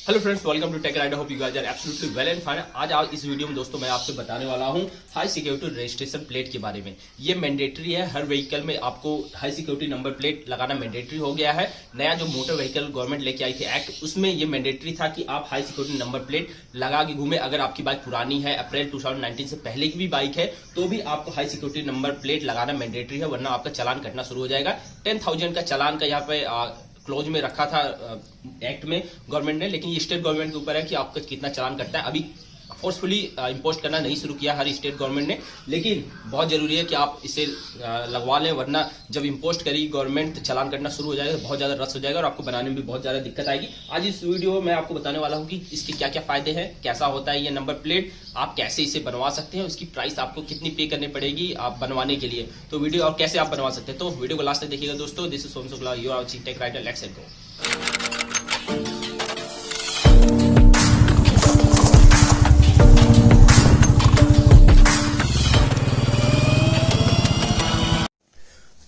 Hello friends, welcome to Tech Rider. Hope you guys are absolutely well and fine. आज इस video में दोस्तों मैं आपसे बताने वाला हूं हाई सिक्योरिटी रजिस्ट्रेशन प्लेट के बारे में। ये मैंडेटरी है, हर व्हीकल में आपको हाई सिक्योरिटी नंबर प्लेट लगाना मैंडेटरी हो गया है। नया जो मोटर व्हीकल गवर्नमेंट लेके आई थी एक्ट, उसमें ये मैंडेटरी था कि आप हाई सिक्योरिटी नंबर प्लेट लगा के घूमे। अगर आपकी बाइक पुरानी है, अप्रैल 2019 से पहले की भी बाइक है, तो भी आपको हाई सिक्योरिटी नंबर प्लेट लगाना मैंडेटरी है, वरना आपका चालान कटना शुरू हो जाएगा। 10,000 का चालान का यहाँ पे क्लोज में रखा था एक्ट में गवर्नमेंट ने, लेकिन ये स्टेट गवर्नमेंट के ऊपर है कि आपका कितना चालान कटता है। अभी फोर्सफुली इम्पोज करना नहीं शुरू किया हर स्टेट गवर्नमेंट ने, लेकिन बहुत जरूरी है कि आप इसे लगवा लें, वरना जब इम्पोज करेगी गवर्नमेंट तो चालान करना शुरू हो जाएगा, तो बहुत ज्यादा रस हो जाएगा और आपको बनाने में भी बहुत ज्यादा दिक्कत आएगी। आज इस वीडियो में मैं आपको बताने वाला हूँ कि इसके क्या क्या फायदे हैं, कैसा होता है ये नंबर प्लेट, आप कैसे इसे बनवा सकते हैं, उसकी प्राइस आपको कितनी पे करनी पड़ेगी आप बनवाने के लिए, तो वीडियो और कैसे आप बनवा सकते हैं, तो वीडियो को लास्ट तक देखिएगा दोस्तों। This is Som Shukla, you are watching Tech Rider, let's go.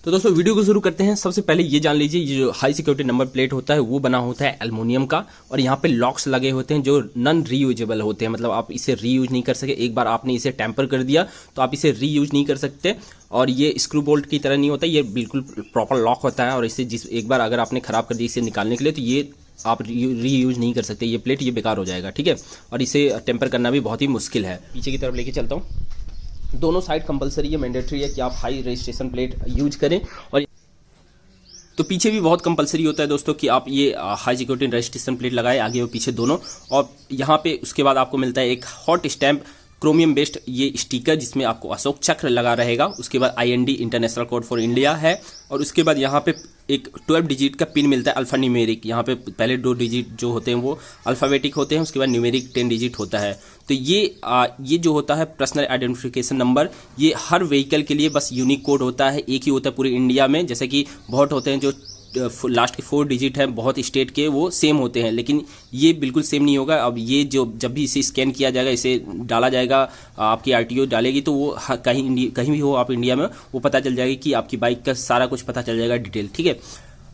तो दोस्तों वीडियो को शुरू करते हैं। सबसे पहले ये जान लीजिए, ये जो हाई सिक्योरिटी नंबर प्लेट होता है वो बना होता है एल्युमिनियम का, और यहाँ पे लॉक्स लगे होते हैं जो नॉन रीयूजेबल होते हैं, मतलब आप इसे रीयूज नहीं कर सके। एक बार आपने इसे टेम्पर कर दिया तो आप इसे रीयूज नहीं कर सकते, और ये स्क्रू बोल्ट की तरह नहीं होता, ये बिल्कुल प्रॉपर लॉक होता है। और इसे एक बार अगर आपने खराब कर दिया इसे निकालने के लिए, तो ये आप रीयूज नहीं कर सकते, ये प्लेट ये बेकार हो जाएगा, ठीक है। और इसे टेम्पर करना भी बहुत ही मुश्किल है। पीछे की तरफ लेके चलता हूँ। दोनों साइड कंपलसरी है, मैंडेटरी है कि आप हाई रजिस्ट्रेशन प्लेट यूज करें। और तो पीछे भी बहुत कंपलसरी होता है दोस्तों कि आप ये हाई सिक्योरिटी रजिस्ट्रेशन प्लेट लगाए, आगे और पीछे दोनों। और यहाँ पे उसके बाद आपको मिलता है एक हॉट स्टैम्प क्रोमियम बेस्ड ये स्टिकर, जिसमें आपको अशोक चक्र लगा रहेगा। उसके बाद IND international code for India है, और उसके बाद यहाँ पे एक 12 डिजिट का पिन मिलता है अल्फा न्यूमेरिक। यहाँ पे पहले 2 डिजिट जो होते हैं वो अल्फाबेटिक होते हैं, उसके बाद न्यूमेरिक 10 डिजिट होता है। तो ये जो होता है पर्सनल आइडेंटिफिकेशन नंबर, ये हर व्हीकल के लिए बस यूनिक कोड होता है, एक ही होता है पूरे इंडिया में। जैसे कि बहुत होते हैं जो लास्ट के 4 डिजिट हैं बहुत स्टेट के, वो सेम होते हैं, लेकिन ये बिल्कुल सेम नहीं होगा। अब ये जो जब भी इसे स्कैन किया जाएगा, इसे डाला जाएगा, आपकी RTO डालेगी, तो वो कहीं भी हो आप इंडिया में, वो पता चल जाएगी कि आपकी बाइक का सारा कुछ पता चल जाएगा डिटेल, ठीक है।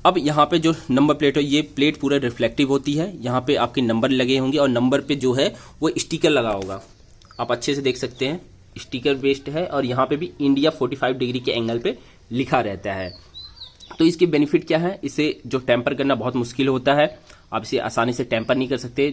अब यहाँ पे जो नंबर प्लेट है, ये प्लेट पूरा रिफ्लेक्टिव होती है। यहाँ पे आपके नंबर लगे होंगे, और नंबर पे जो है वो स्टिकर लगा होगा, आप अच्छे से देख सकते हैं, स्टिकर बेस्ड है। और यहाँ पे भी इंडिया 45 डिग्री के एंगल पे लिखा रहता है। तो इसके बेनिफिट क्या है, इसे जो टेम्पर करना बहुत मुश्किल होता है, आप इसे आसानी से टेम्पर नहीं कर सकते।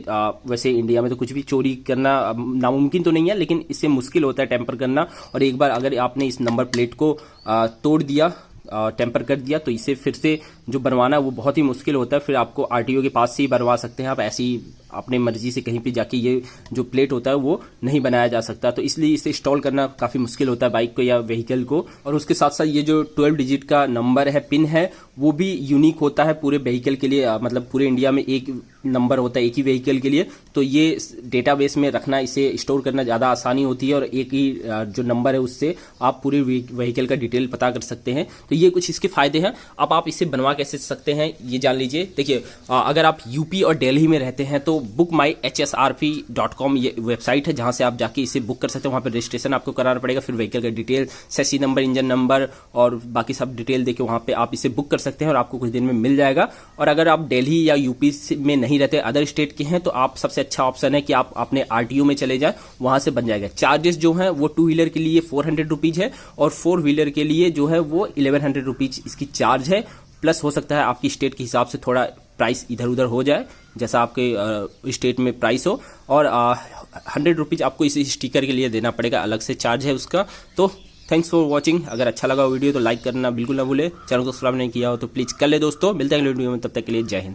वैसे इंडिया में तो कुछ भी चोरी करना नामुमकिन तो नहीं है, लेकिन इससे मुश्किल होता है टेम्पर करना। और एक बार अगर आपने इस नंबर प्लेट को तोड़ दिया, टेम्पर कर दिया, तो इसे फिर से जो बनवाना है वो बहुत ही मुश्किल होता है। फिर आपको RTO के पास से ही बनवा सकते हैं आप, ऐसी अपने मर्जी से कहीं पे जाके ये जो प्लेट होता है वो नहीं बनाया जा सकता। तो इसलिए इसे इंस्टॉल करना काफ़ी मुश्किल होता है बाइक को या व्हीकल को। और उसके साथ साथ ये जो 12 डिजिट का नंबर है, पिन है, वो भी यूनिक होता है पूरे व्हीकल के लिए, मतलब पूरे इंडिया में एक नंबर होता है एक ही व्हीकल के लिए। तो ये डेटाबेस में रखना, इसे स्टोर करना ज़्यादा आसानी होती है, और एक ही जो नंबर है उससे आप पूरे व्हीकल का डिटेल पता कर सकते हैं। तो ये कुछ इसके फायदे हैं। अब आप इसे बनवा कैसे सकते हैं ये जान लीजिए। देखिए, अगर आप यूपी और दिल्ली में रहते हैं तो bookmyhsrp.com ये वेबसाइट है, जहां से आप जाके इसे बुक कर सकते हैं। वहां पर रजिस्ट्रेशन आपको कराना पड़ेगा, फिर व्हीकल का डिटेल, सेसी नंबर, इंजन नंबर और बाकी सब डिटेल देके वहां पे आप इसे बुक कर सकते हैं, और आपको कुछ दिन में मिल जाएगा। और अगर आप दिल्ली या यूपी में नहीं रहते, अदर स्टेट के हैं, तो आप सबसे अच्छा ऑप्शन है कि आप अपने RTO में चले जाए, वहां से बन जाएगा। चार्जेस जो है वो 2 व्हीलर के लिए 400 रुपीज है, और 4 व्हीलर के लिए जो है वो 1100 रुपीज इसकी चार्ज है। प्लस हो सकता है आपकी स्टेट के हिसाब से थोड़ा प्राइस इधर उधर हो जाए, जैसा आपके स्टेट में प्राइस हो। और 100 रुपीज आपको इस स्टिकर के लिए देना पड़ेगा, अलग से चार्ज है उसका। तो थैंक्स फॉर वॉचिंग। अगर अच्छा लगा वीडियो तो लाइक करना बिल्कुल ना भूले, चैनल को सब्सक्राइब नहीं किया हो तो प्लीज कर ले दोस्तों। मिलते हैं अगले वीडियो में, तब तक के लिए जय हिंद।